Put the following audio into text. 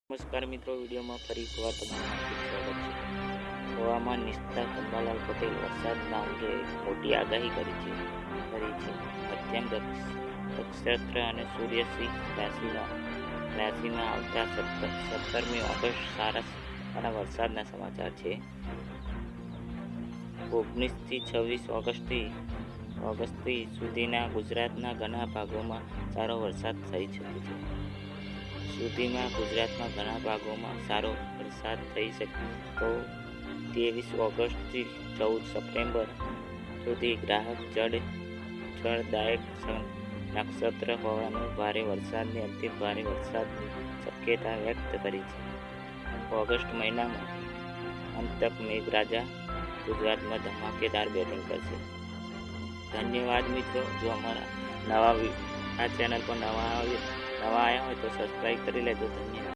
નમસ્કાર મિત્રો, વિડીયોમાં ફરી એકવાર તમારું હાર્દિક સ્વાગત છે. હવામાન નિષ્ણાત અંબાલાલ પટેલ વરસાદના અંગે મોટી આગાહી કરી છે. મધ્યમ નક્ષત્ર અને સૂર્ય સિંહ રાશિમાં આવતા 17મી ઓગસ્ટ સારા વરસાદના સમાચાર છે. 19 થી 26 ઓગસ્ટ સુધીના ગુજરાતના ઘણા ભાગોમાં સારો વરસાદ થઈ શકે છે. તો 23 ઓગસ્ટથી 14 સપ્ટેમ્બર સુધી ગ્રહ જળદાયક નક્ષત્ર હોવાનું ભારે વરસાદની શક્યતા વ્યક્ત કરી છે. ઓગસ્ટ મહિનામાં અંતક મેઘરાજા ગુજરાતમાં ધમાકેદાર બેટિંગ કરશે. ધન્યવાદ મિત્રો. જો અમારા આ ચેનલ પર નવા આવ્યા હોય તો સબસ્ક્રાઈબ કરી લેજો. ધન્યવાદ.